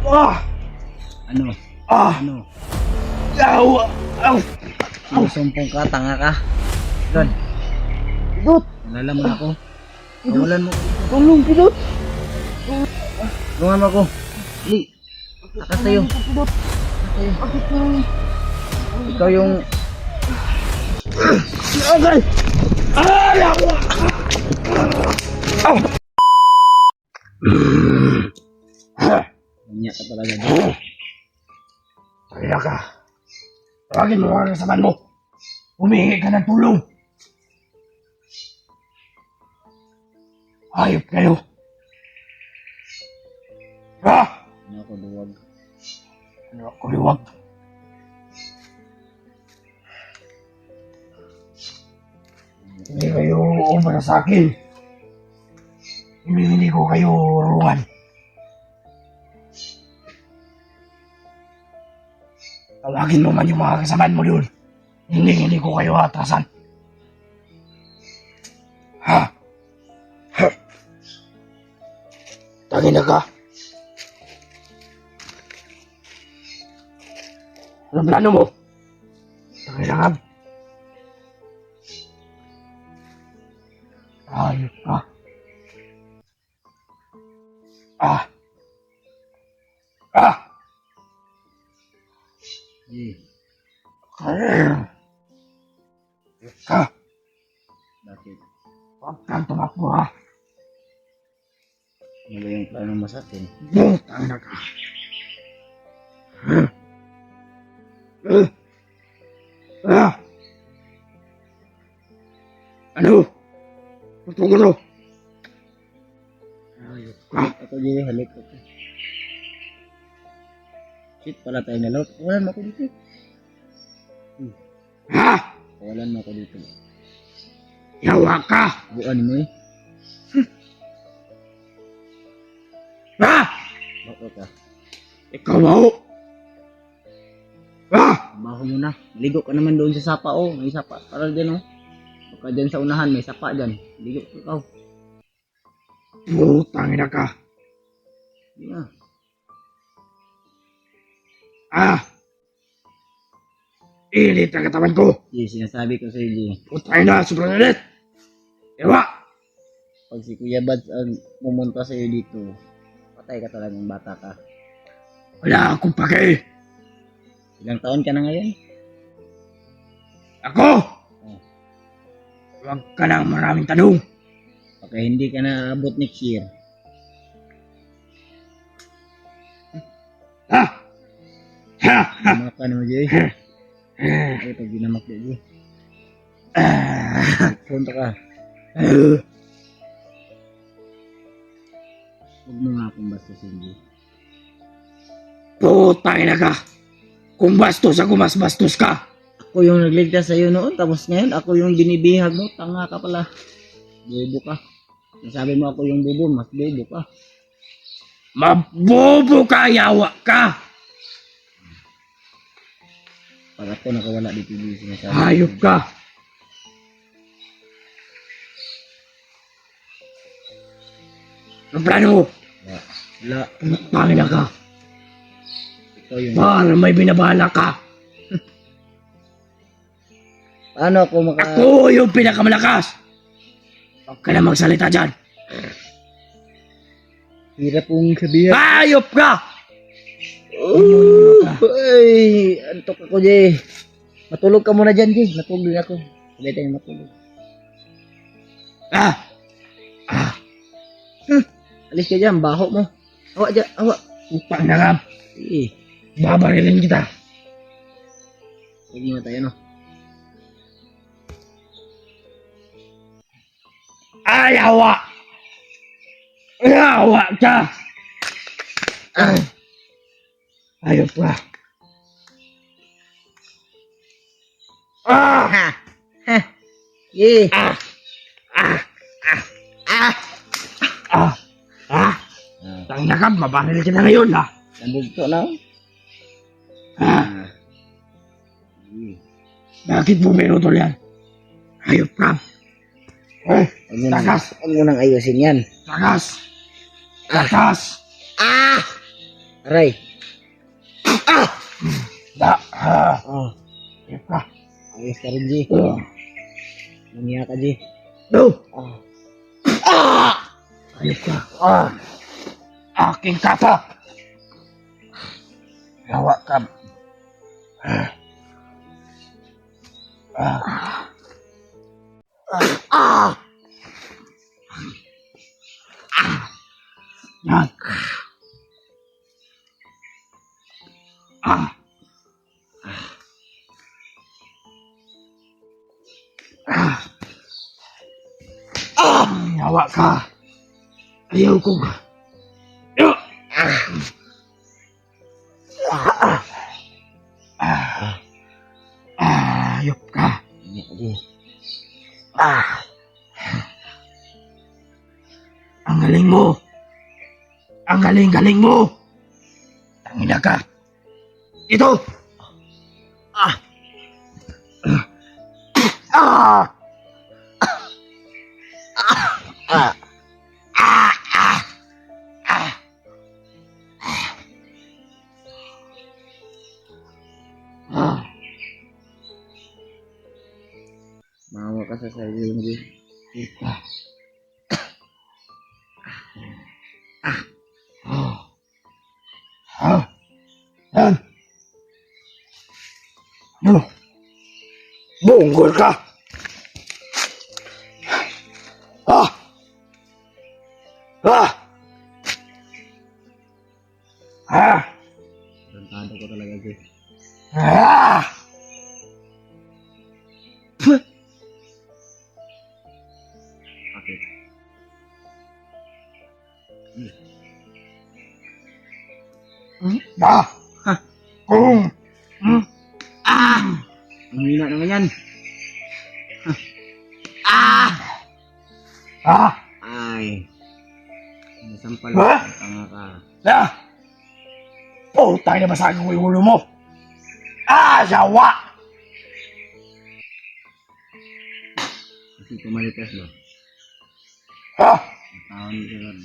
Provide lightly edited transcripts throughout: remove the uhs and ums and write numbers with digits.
Ah! Ano? Ah! Ano? Yawa! Aw! Sinusumpong ka, tanga ka. Gan, Pidot! nalala mo na ako. Kawalan mo. Tulong, Pidot! Tulungan mo ako. Li, akas tayo. Pidot! Bakit na? Ikaw yung... Agay! Ah! Yawa! Aw! Ganyan ka talaga. Kaya ka. Tawagin mo mga kasaban mo. Humingi ka ng tulong. Hayop kayo. Ah! Ano ako duwag? Ano ako liwag? Hindi kayo umara sa akin. Hindi ko kayo ruwan. Tawagin mo man yung mga kasaban mo doon. Hindi ko kayo atrasan. Ha? Ha? Tangin na ka. Anong plano mo? Tangin na ka. Ayop ka. Ah. Ah. Eh, Ayop ka. bakit? Huwag kang tumakbo ha. Ano ba yung plano mo sa akin? Tangin na ka. Ah. Ano? Tutulong ano? Ayop ka. Ako dito, halik ako. Shit, pala tayo nalot. Kawalan mo ako dito. Ha? Kawalan mo ako dito. Yawa ka. Buuan mo eh. Ha? Bako ka. Ikaw mo. Ha? Baho mo na. Ligo ka naman doon sa sapa oh. May sapa. Para dyan oh. Baka dyan sa unahan may sapa dyan. Ligo ka ikaw. Putangin na ka. Hindi na. Ah. Init ang katawan ko. Sige, sinasabi ko sa iyo. Putangin na, sobrang init. Yawa. Pag si Kuya Bads ang pumunta sa iyo dito, patay ka talagang bata ka. Wala akong pake. Ilang taon ka na ngayon? Ako. Oh. Huwag ka nang maraming tanong. Baka hindi ka na abot next year. Ha? Ha? Ha? Dinamak ka naman dyan eh. Ay, pag dinamak dyan eh. Punta ka. Huwag mo nga akong bastusin dyan. Putangin na ka. Kung bastos ako, mas bastos ka. Ako yung nagligtas sa iyo noon, tapos ngayon ako yung binibihag mo. Tanga ka pala. Bobo ka. Sabi mo ako yung bobo, mas bobo ka. Mabobo ka, yawa ka. Pag ako nakawala dito yung sinasabi. Hayop ka. Ang plano mo? Wala. Pangin na ka. Ikaw yung... Para may binabala ka. Paano ako maka... Ako yung pinakamalakas. Huwag ka na magsalita dyan. Hirap pong sabihin. Hayop ka! Ay, antok ako, Jay. Matulog ka muna dyan, Jay. Matulog din ako. Sabay tayo matulog. Ah! Ah! Alis ka dyan, baho mo. Awa dyan, awa. Upang na ka. Sige. Babarilin kita. Huwag muna tayo, no? Ayawa! Ayawa ka! Ah! Hayop ka. Ah! Ha! Ha! Yee! Ah! Ah! Ah! Ah! Ah! Ah! Tangina ka, mabaril kita ngayon, ha? Nabugto na, oh. Ah! Yee. Bakit mo pinutol yan? Hayop ka. Eh, Huwag mo nang- takas! huwag mo nang ayusin yan. Takas! Takas! Ah! Aray. Oh, Ayop ka. ayos ka rin, G. Nangiya ka, G. No. Ah. Ayop ka. Aking kata. Yawa ka. Yan. Yawa ka. Ayaw ko. Ayop ka. Nangiya ka, G. Ang galing mo. Ang galing-galing mo. Tangina ka. Ito. Ah. Maawa ka sa sarili mo, G. Yan. Ano? Bunggol ka. Ah. Tantado ko talaga, G. Bakit? Ha? Kung. Ang hina naman yan. Ay. Nasampal ko. Ah! Tanga ka. Tayo na basagin ko yung ulo mo. Yawa. Kasi kumalitas ba? Ha? Taon ka ron.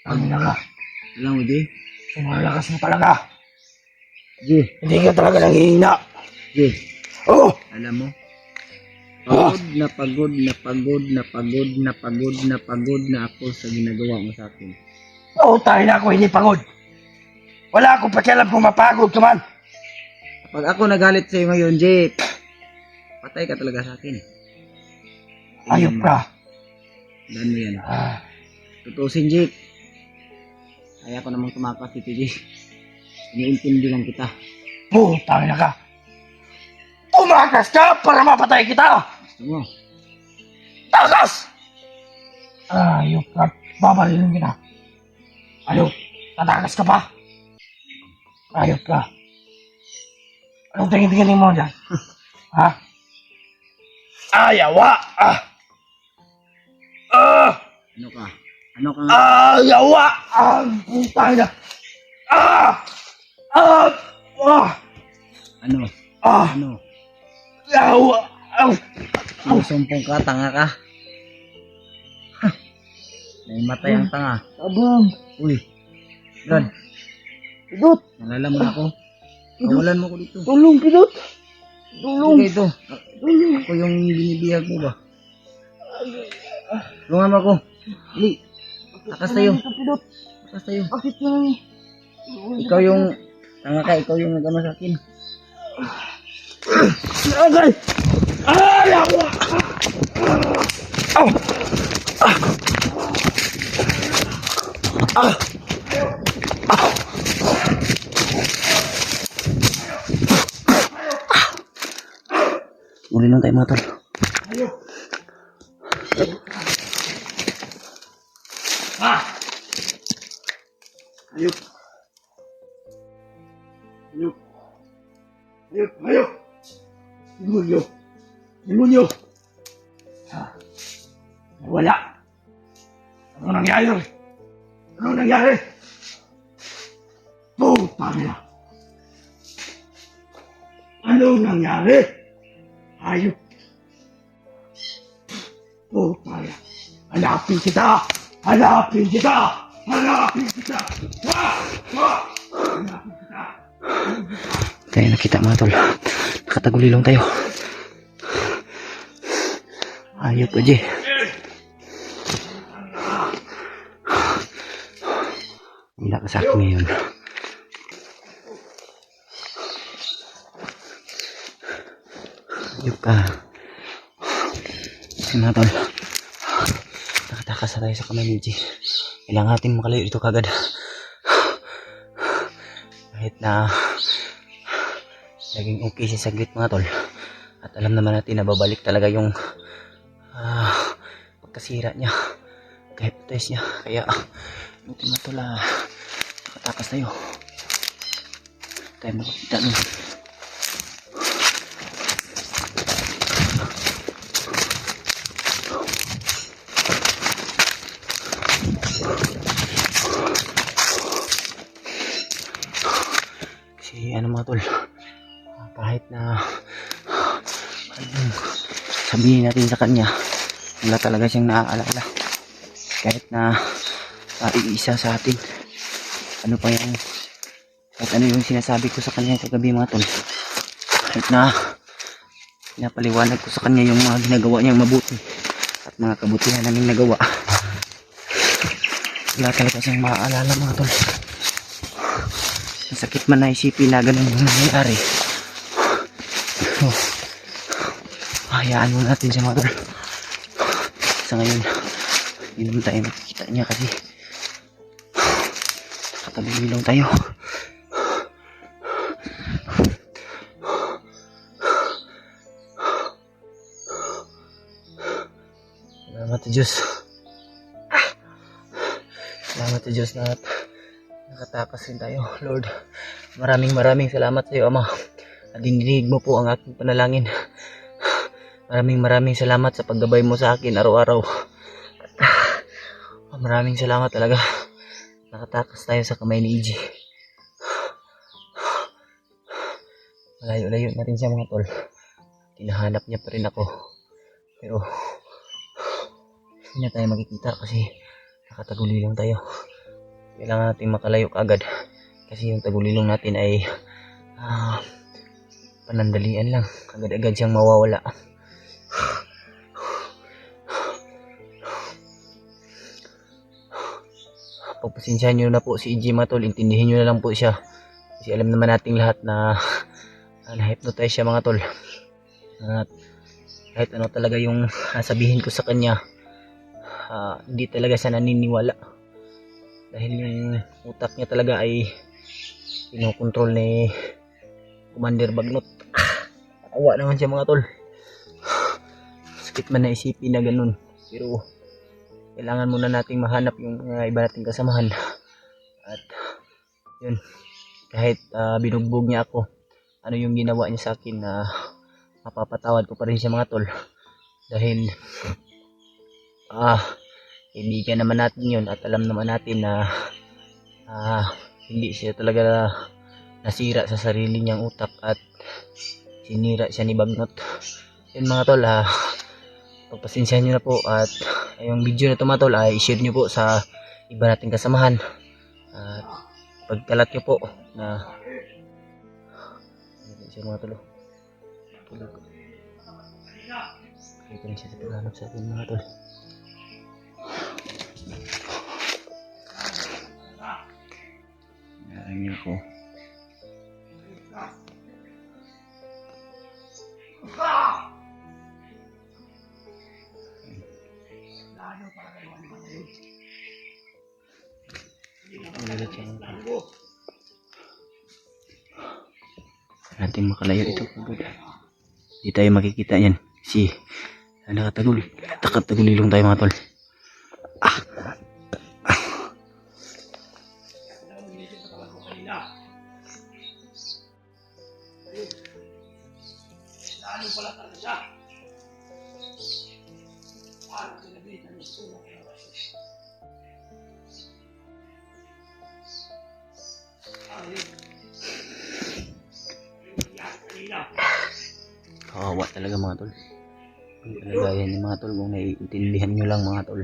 Tangina ka. Alam mo, G? Malakas mo talaga. G. Hindi ka talaga nanghihina. G. Oh. Alam mo? Pagod na pagod na pagod na pagod na pagod na pagod na ako sa ginagawa mo sa akin. Tayo na ako hindi pagod. Wala akong pakialam kung mapagod ka man. Pag ako nagalit sa iyo ngayon, Jeep, patay ka talaga sa akin. Ayop ka. Daan mo yan. Tutusin, Jeep. Kaya ko namang tumakas dito, Jeep. Iniintindi lang kita. Tayo na ka. Tumakas ka para mapatay kita. Gusto mo? Takas! Ayop ka. Babarilin kita. Ayop. Tatakas ka pa. Ayop ka. Anong tingin-tingin mo dyan? Ha? Ayawa! Ano ka? Ano ka nga? Ayawa! Putang na! Ano? Ah! Ano? Yawa! Sinusumpong ka, tanga ka. Naimatay ang tanga. Abang! Uy. Brad, Pidot! nalala mo na ako. Kawalan mo ko dito. Tulong, Pidot! Tulong! Okay, ito. Ako yung binibihag mo ba? Tulungan mo ako. Dali. Takas tayo. Pidot! Takas tayo. Bakit lang? Ikaw yung tanga ka, ikaw yung nagano sa akin. Agay! Ayawa! Uli lang tayo mga tol. Ayop! Ayop! Ayop! Ayop! Ayop! Demonyo! Demonyo! Wala! Ano nangyari? Ano nangyari? Puta na! Ano nangyari? Ayop! Puta na! Hanapin kita! Hanapin kita! Hanapin kita! Tayo nakita mga tol. Nakatagulilong tayo. Ayop aja. Wala ka sa akin ngayon. Ayop ka. Kasi mga tol, nakatakas na tayo sa kamay ni G. Kailangan natin makalayo dito kagad. Kahit na naging okay si saglit mga tol. At alam naman natin na babalik talaga yung pagkasira niya. Hypnotize niya. Kaya buti mga tol, nakatakas tayo. Tayo makikita nun. Kasi ano mga tol, kahit na anong sabihin natin sa kanya, wala talaga siyang naaalala. Kahit na iisa sa atin, ano pa yung kahit ano yung sinasabi ko sa kanya kagabi mga tol, kahit na pinapaliwanag ko sa kanya yung mga ginagawa niyang mabuti at mga kabutihan naming nagawa, wala talaga siyang maaalala mga tol. Sakit man na isipin na ganun yung nangyayari. Hayaan mo natin siya mga tol. Sa ngayon, hindi naman tayo makikita niya kasi nakatabi-bilong tayo. Salamat sa Diyos. Salamat sa Diyos na nakatakas rin tayo. Lord, maraming salamat sa iyo, Ama. Dinidig mo po ang aking panalangin. Maraming salamat sa paggabay mo sa akin araw-araw. Maraming salamat talaga. Nakatakas tayo sa kamay ni EJ. Malayo-layo na rin siya mga tol. Tinahanap niya pa rin ako. Pero hindi na tayo magkikita kasi nakatagulilong tayo. Kailangan natin makalayo agad kasi yung tagulilong natin ay panandalian lang. Agad-agad siyang mawawala. Pagpasensyahan nyo na po si EJ mga tol. Intindihin nyo na lang po siya. Kasi alam naman nating lahat na na-hypnotize siya mga tol. At kahit ano talaga yung sabihin ko sa kanya, hindi talaga siya naniniwala. Dahil yung utak niya talaga ay pinokontrol ni Commander Bagnot. Awa naman siya mga tol. Sakit man na isipin na ganun. Pero kailangan muna nating mahanap yung iba nating kasamahan. At yun, kahit binugbog niya ako, ano yung ginawa niya sa akin, na mapapatawad ko pa rin siya mga tol. Dahil kaibigan naman natin yun at alam naman natin na hindi siya talaga nasira sa sarili niyang utak at sinira siya ni Bagnot. Yun mga tol, pagpasensyahan nyo na po at yung video na ito mga tol ay i-share nyo po sa iba nating kasamahan. At pagkalat nyo po na siya mga tol. Tulog. Kaya rin siya sa paghanap sa atin mga tol. Narinig ako. Natin makalayo ito kagad. Hindi tayo makikita yan. Si nakatagulilong tayo mga tol. Kawawa talaga mga tol. Ang kalagayan niya mga tol, kung naiintindihan nyo lang mga tol.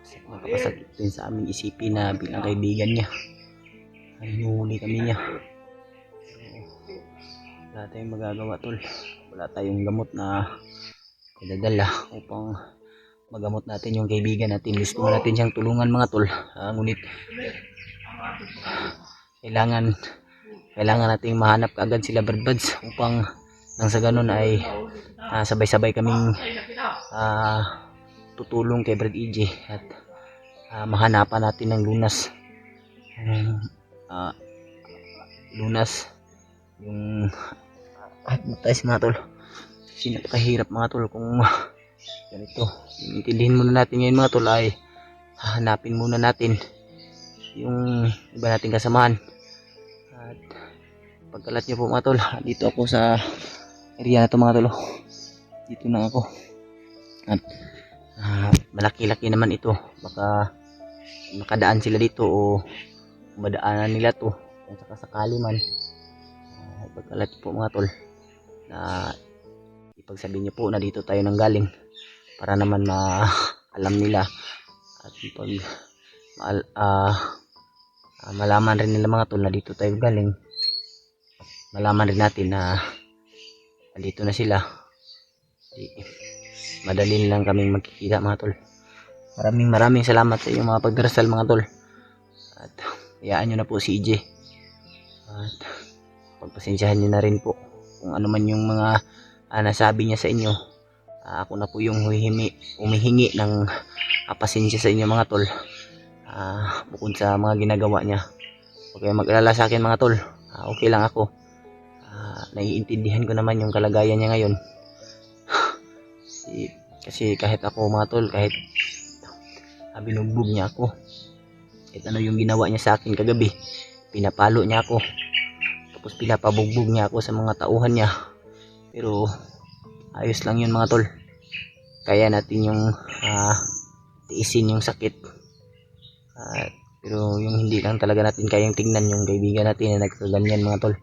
Kasi makakasakit din sa aming isipin na bilang kaibigan niya ay hinuhuli kami niya. Wala tayong magagawa tol, wala tayong gamot na idadala upang magamot natin yung kaibigan natin. Gusto mo natin siyang tulungan mga tol, ngunit kailangan nating mahanap kaagad sila Brad Buds upang nang sa ganun ay sabay-sabay kaming tutulong kay Brad EJ at mahanapan natin ng lunas yung hypnotize mga tol. Kasi napakahirap mga tol kung ganito. Intindihin muna natin ngayon mga tol ay hahanapin muna natin yung iba nating kasamahan. At pagkalat nyo po mga tol, dito ako sa area na to mga tol. Dito na ako. At malaki-laki naman ito. Baka makadaan sila dito o madaanan nila to kung sakasakali man. Pagkalat po mga tol na ipagsabihin nyo po na dito tayo nang galing para naman alam nila at pag malaman rin nila mga tol na dito tayo galing, malaman rin natin na dito na sila. Madali lang kaming magkikita mga tol. Maraming salamat sa inyong mga pagdarasal mga tol. At hayaan nyo na po si EJ. At pagpasensyahan nyo na rin po kung ano man yung mga nasabi niya sa inyo. Ako na po yung humihingi ng pasensya sa inyo mga tol. Bukod sa mga ginagawa niya, huwag kayong mag-alala sa akin mga tol. Okay lang ako. Naiintindihan ko naman yung kalagayan niya ngayon. Kasi kahit ako mga tol, kahit binugbog niya ako, kahit ano yung ginawa niya sa akin kagabi, pinapalo niya ako, tapos pinapabugbog niya ako sa mga tauhan niya, pero ayos lang yun mga tol. Kaya natin yung tiisin yung sakit, pero yung hindi lang talaga natin kayang tingnan yung kaibigan natin na nagkaganyan mga tol.